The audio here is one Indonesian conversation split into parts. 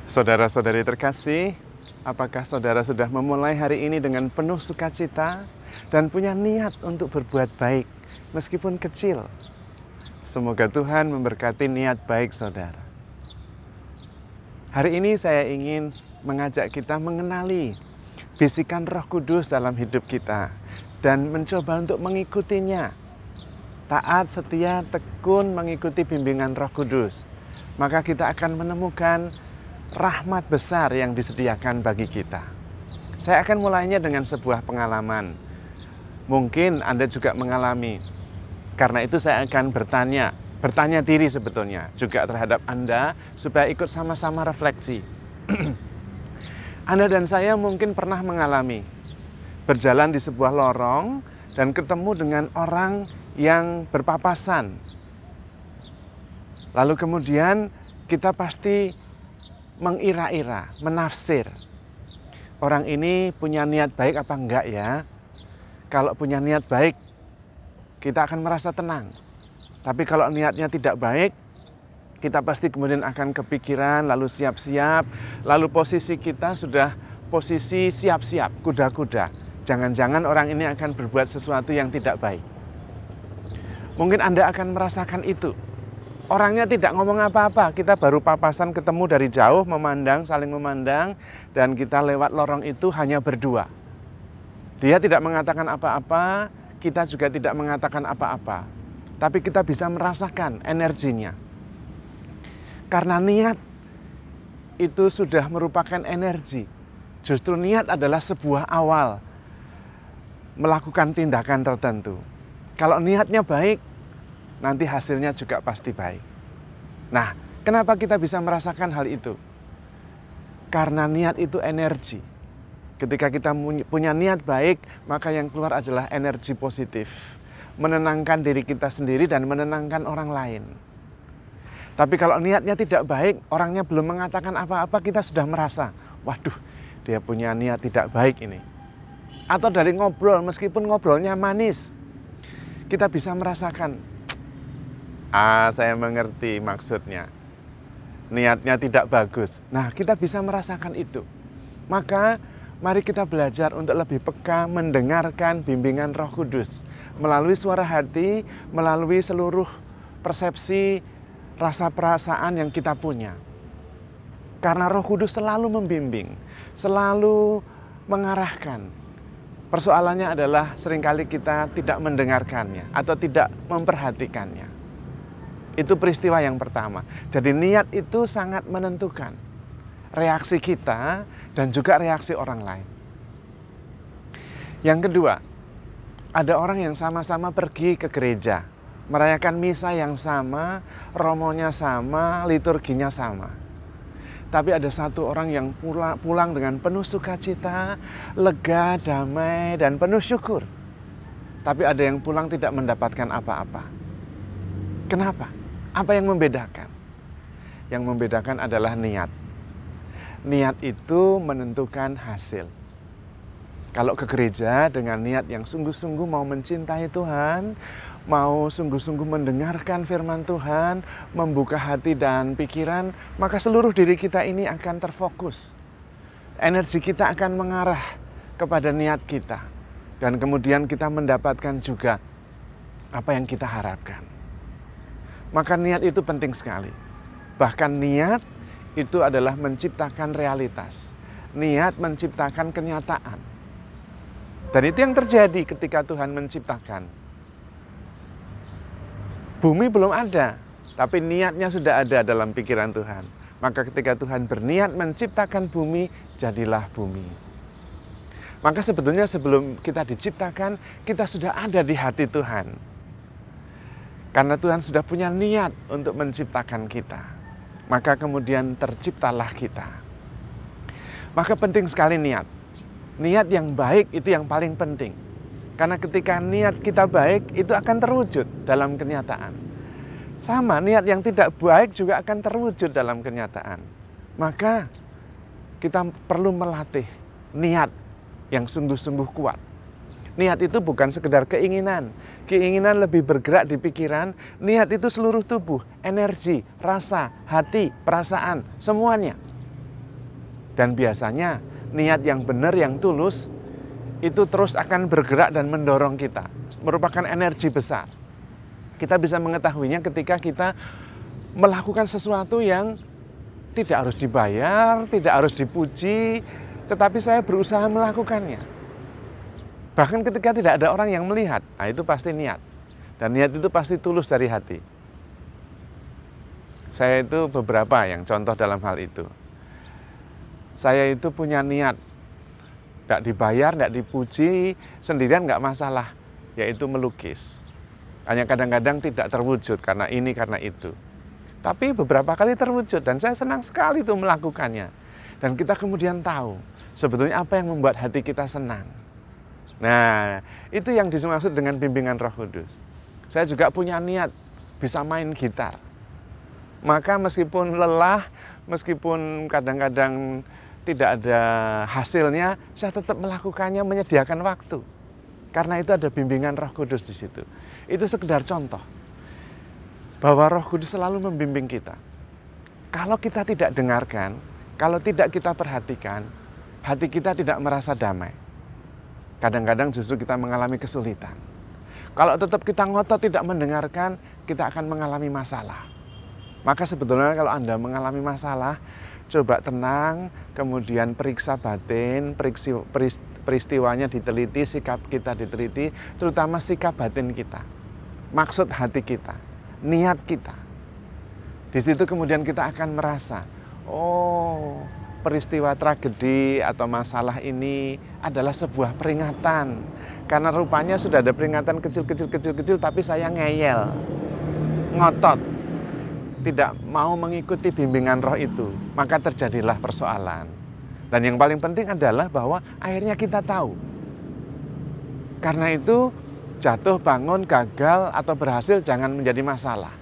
Saudara-saudari terkasih, apakah saudara sudah memulai hari ini dengan penuh sukacita dan punya niat untuk berbuat baik meskipun kecil? Semoga Tuhan memberkati niat baik saudara. Hari ini saya ingin mengajak kita mengenali bisikan Roh Kudus dalam hidup kita dan mencoba untuk mengikutinya. Taat, setia, tekun mengikuti bimbingan Roh Kudus. Maka kita akan menemukan rahmat besar yang disediakan bagi kita. Saya akan mulainya dengan sebuah pengalaman. Mungkin Anda juga mengalami. Karena itu saya akan bertanya diri sebetulnya juga terhadap Anda supaya ikut sama-sama refleksi. Anda dan saya mungkin pernah mengalami berjalan di sebuah lorong dan ketemu dengan orang yang berpapasan. Lalu kemudian kita pasti mengira-ira, menafsir. Orang ini punya niat baik apa enggak ya? Kalau punya niat baik, kita akan merasa tenang. Tapi kalau niatnya tidak baik, kita pasti kemudian akan kepikiran, lalu siap-siap, lalu posisi kita sudah posisi siap-siap, kuda-kuda. Jangan-jangan orang ini akan berbuat sesuatu yang tidak baik. Mungkin Anda akan merasakan itu. Orangnya tidak ngomong apa-apa, kita baru papasan ketemu dari jauh, memandang, saling memandang, dan kita lewat lorong itu hanya berdua. Dia tidak mengatakan apa-apa, kita juga tidak mengatakan apa-apa. Tapi kita bisa merasakan energinya. Karena niat itu sudah merupakan energi. Justru niat adalah sebuah awal melakukan tindakan tertentu. Kalau niatnya baik, nanti hasilnya juga pasti baik. Nah, kenapa kita bisa merasakan hal itu? Karena niat itu energi. Ketika kita punya niat baik, maka yang keluar adalah energi positif. Menenangkan diri kita sendiri dan menenangkan orang lain. Tapi kalau niatnya tidak baik, orangnya belum mengatakan apa-apa, kita sudah merasa, waduh, dia punya niat tidak baik ini. Atau dari ngobrol, meskipun ngobrolnya manis, kita bisa merasakan, saya mengerti maksudnya. Niatnya tidak bagus. Nah, kita bisa merasakan itu. Maka, mari kita belajar untuk lebih peka mendengarkan bimbingan Roh Kudus. Melalui suara hati, melalui seluruh persepsi, rasa perasaan yang kita punya. Karena Roh Kudus selalu membimbing, selalu mengarahkan. Persoalannya adalah seringkali kita tidak mendengarkannya atau tidak memperhatikannya. Itu peristiwa yang pertama. Jadi niat itu sangat menentukan reaksi kita dan juga reaksi orang lain. Yang kedua, ada orang yang sama-sama pergi ke gereja, merayakan misa yang sama, romonya sama, liturginya sama. Tapi ada satu orang yang pulang dengan penuh sukacita, lega, damai, dan penuh syukur. Tapi ada yang pulang tidak mendapatkan apa-apa. Kenapa? Apa yang membedakan? Yang membedakan adalah niat. Niat itu menentukan hasil. Kalau ke gereja dengan niat yang sungguh-sungguh mau mencintai Tuhan, mau sungguh-sungguh mendengarkan firman Tuhan, membuka hati dan pikiran, maka seluruh diri kita ini akan terfokus. Energi kita akan mengarah kepada niat kita. Dan kemudian kita mendapatkan juga apa yang kita harapkan. Maka niat itu penting sekali. Bahkan niat itu adalah menciptakan realitas. Niat menciptakan kenyataan. Dan itu yang terjadi ketika Tuhan menciptakan. Bumi belum ada, tapi niatnya sudah ada dalam pikiran Tuhan. Maka ketika Tuhan berniat menciptakan bumi, jadilah bumi. Maka sebetulnya sebelum kita diciptakan, kita sudah ada di hati Tuhan. Karena Tuhan sudah punya niat untuk menciptakan kita. Maka kemudian terciptalah kita. Maka penting sekali niat. Niat yang baik itu yang paling penting. Karena ketika niat kita baik, itu akan terwujud dalam kenyataan. Sama, niat yang tidak baik juga akan terwujud dalam kenyataan. Maka kita perlu melatih niat yang sungguh-sungguh kuat. Niat itu bukan sekedar keinginan. Keinginan lebih bergerak di pikiran. Niat itu seluruh tubuh, energi, rasa, hati, perasaan, semuanya. Dan biasanya niat yang benar, yang tulus, itu terus akan bergerak dan mendorong kita. Merupakan energi besar. Kita bisa mengetahuinya ketika kita melakukan sesuatu yang tidak harus dibayar, tidak harus dipuji, tetapi saya berusaha melakukannya. Bahkan ketika tidak ada orang yang melihat, nah itu pasti niat. Dan niat itu pasti tulus dari hati. Saya itu beberapa yang contoh dalam hal itu. Saya itu punya niat, nggak dibayar, nggak dipuji, sendirian nggak masalah, yaitu melukis. Hanya kadang-kadang tidak terwujud karena ini, karena itu. Tapi beberapa kali terwujud dan saya senang sekali itu melakukannya. Dan kita kemudian tahu sebetulnya apa yang membuat hati kita senang. Nah, itu yang dimaksud dengan bimbingan Roh Kudus. Saya juga punya niat bisa main gitar. Maka meskipun lelah, meskipun kadang-kadang tidak ada hasilnya, saya tetap melakukannya, menyediakan waktu. Karena itu ada bimbingan Roh Kudus di situ. Itu sekedar contoh bahwa Roh Kudus selalu membimbing kita. Kalau kita tidak dengarkan, kalau tidak kita perhatikan, hati kita tidak merasa damai. Kadang-kadang justru kita mengalami kesulitan. Kalau tetap kita ngotot tidak mendengarkan, kita akan mengalami masalah. Maka sebetulnya kalau Anda mengalami masalah, coba tenang, kemudian periksa batin, peristiwanya diteliti, sikap kita diteliti, terutama sikap batin kita, maksud hati kita, niat kita. Di situ kemudian kita akan merasa, oh, peristiwa tragedi atau masalah ini adalah sebuah peringatan. Karena rupanya sudah ada peringatan kecil-kecil, tapi saya ngeyel, ngotot, tidak mau mengikuti bimbingan roh itu, maka terjadilah persoalan. Dan yang paling penting adalah bahwa akhirnya kita tahu. Karena itu jatuh, bangun, gagal, atau berhasil jangan menjadi masalah.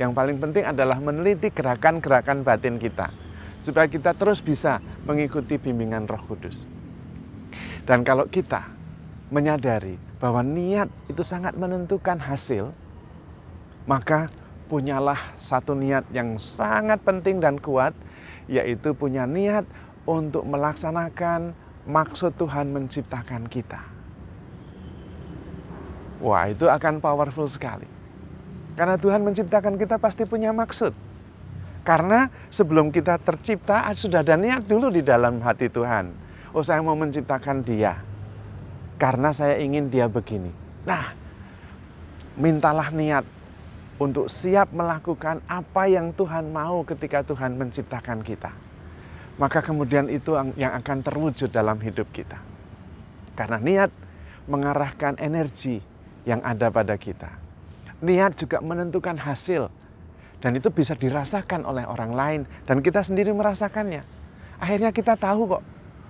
Yang paling penting adalah meneliti gerakan-gerakan batin kita, supaya kita terus bisa mengikuti bimbingan Roh Kudus. Dan kalau kita menyadari bahwa niat itu sangat menentukan hasil, maka punyalah satu niat yang sangat penting dan kuat, yaitu punya niat untuk melaksanakan maksud Tuhan menciptakan kita. Wah, itu akan powerful sekali. Karena Tuhan menciptakan kita pasti punya maksud. Karena sebelum kita tercipta, sudah ada niat dulu di dalam hati Tuhan. Oh, saya mau menciptakan dia, karena saya ingin dia begini. Nah, mintalah niat untuk siap melakukan apa yang Tuhan mau ketika Tuhan menciptakan kita. Maka kemudian itu yang akan terwujud dalam hidup kita. Karena niat mengarahkan energi yang ada pada kita. Niat juga menentukan hasil. Dan itu bisa dirasakan oleh orang lain. Dan kita sendiri merasakannya. Akhirnya kita tahu kok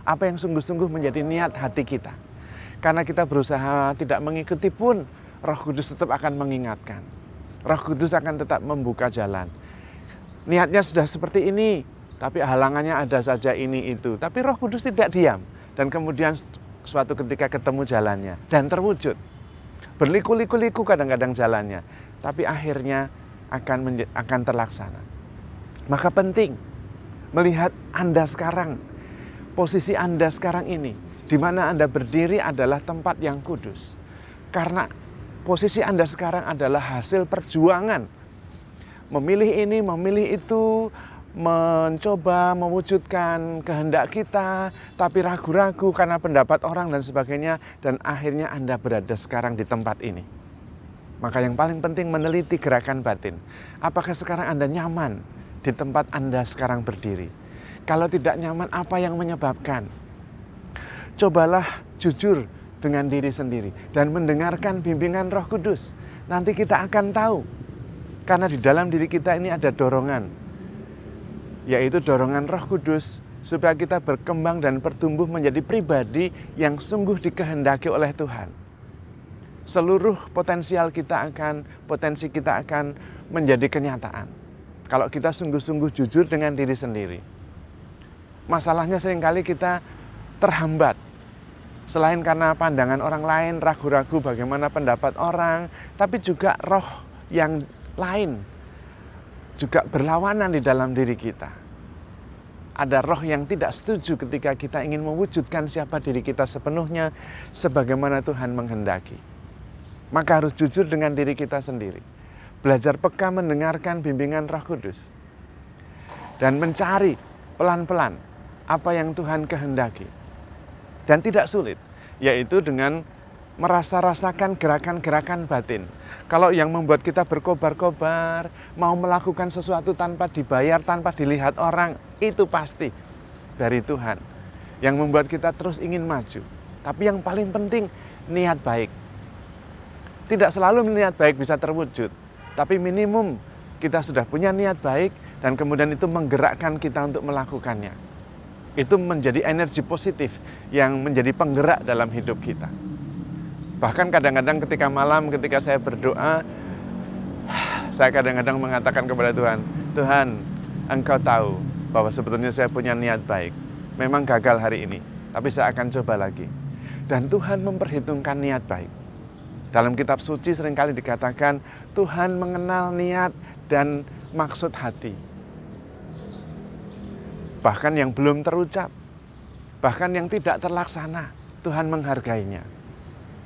apa yang sungguh-sungguh menjadi niat hati kita. Karena kita berusaha tidak mengikuti pun, Roh Kudus tetap akan mengingatkan. Roh Kudus akan tetap membuka jalan. Niatnya sudah seperti ini, tapi halangannya ada saja ini itu. Tapi Roh Kudus tidak diam. Dan kemudian suatu ketika ketemu jalannya. Dan terwujud. Berliku-liku kadang-kadang jalannya. Tapi akhirnya akan terlaksana. Maka penting melihat Anda sekarang. Posisi Anda sekarang ini. Di mana Anda berdiri adalah tempat yang kudus. Karena posisi Anda sekarang adalah hasil perjuangan. Memilih ini, memilih itu, mencoba mewujudkan kehendak kita, tapi ragu-ragu karena pendapat orang dan sebagainya, dan akhirnya Anda berada sekarang di tempat ini. Maka yang paling penting meneliti gerakan batin. Apakah sekarang Anda nyaman di tempat Anda sekarang berdiri? Kalau tidak nyaman, apa yang menyebabkan? Cobalah jujur dengan diri sendiri dan mendengarkan bimbingan Roh Kudus. Nanti kita akan tahu. Karena di dalam diri kita ini ada dorongan, yaitu dorongan Roh Kudus supaya kita berkembang dan bertumbuh menjadi pribadi yang sungguh dikehendaki oleh Tuhan. Seluruh potensi kita akan menjadi kenyataan kalau kita sungguh-sungguh jujur dengan diri sendiri. Masalahnya seringkali kita terhambat. Selain karena pandangan orang lain, ragu-ragu bagaimana pendapat orang, tapi juga roh yang lain juga berlawanan di dalam diri kita. ada roh yang tidak setuju ketika kita ingin mewujudkan siapa diri kita sepenuhnya sebagaimana Tuhan menghendaki. Maka harus jujur dengan diri kita sendiri. Belajar peka mendengarkan bimbingan Roh Kudus. Dan mencari pelan-pelan apa yang Tuhan kehendaki. Dan tidak sulit, yaitu dengan merasa-rasakan gerakan-gerakan batin. Kalau yang membuat kita berkobar-kobar, mau melakukan sesuatu tanpa dibayar, tanpa dilihat orang, itu pasti dari Tuhan. Yang membuat kita terus ingin maju. Tapi yang paling penting, niat baik. Tidak selalu niat baik bisa terwujud, tapi minimum kita sudah punya niat baik dan kemudian itu menggerakkan kita untuk melakukannya. Itu menjadi energi positif yang menjadi penggerak dalam hidup kita. Bahkan kadang-kadang ketika malam, ketika saya berdoa, saya kadang-kadang mengatakan kepada Tuhan, Tuhan, Engkau tahu bahwa sebetulnya saya punya niat baik. Memang gagal hari ini, tapi saya akan coba lagi. Dan Tuhan memperhitungkan niat baik. Dalam kitab suci seringkali dikatakan, Tuhan mengenal niat dan maksud hati. Bahkan yang belum terucap, bahkan yang tidak terlaksana, Tuhan menghargainya.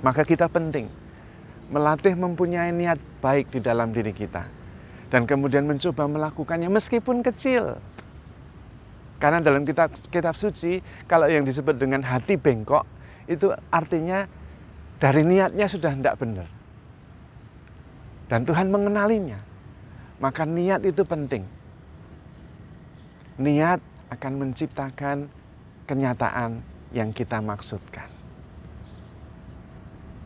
Maka kita penting melatih mempunyai niat baik di dalam diri kita. Dan kemudian mencoba melakukannya meskipun kecil. Karena dalam kitab suci, kalau yang disebut dengan hati bengkok, itu artinya dari niatnya sudah tidak benar. Dan Tuhan mengenalinya. Maka niat itu penting. Niat akan menciptakan kenyataan yang kita maksudkan.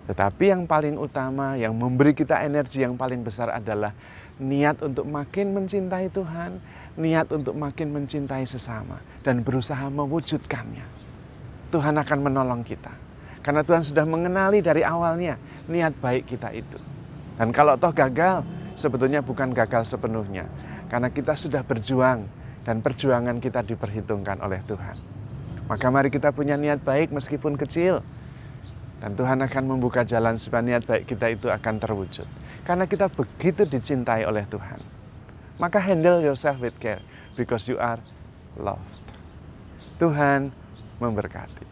Tetapi yang paling utama, yang memberi kita energi yang paling besar adalah niat untuk makin mencintai Tuhan, niat untuk makin mencintai sesama, dan berusaha mewujudkannya. Tuhan akan menolong kita. Karena Tuhan sudah mengenali dari awalnya niat baik kita itu. Dan kalau toh gagal, sebetulnya bukan gagal sepenuhnya. Karena kita sudah berjuang, dan perjuangan kita diperhitungkan oleh Tuhan. Maka mari kita punya niat baik meskipun kecil. Dan Tuhan akan membuka jalan supaya niat baik kita itu akan terwujud. Karena kita begitu dicintai oleh Tuhan. Maka handle yourself with care because you are loved. Tuhan memberkati.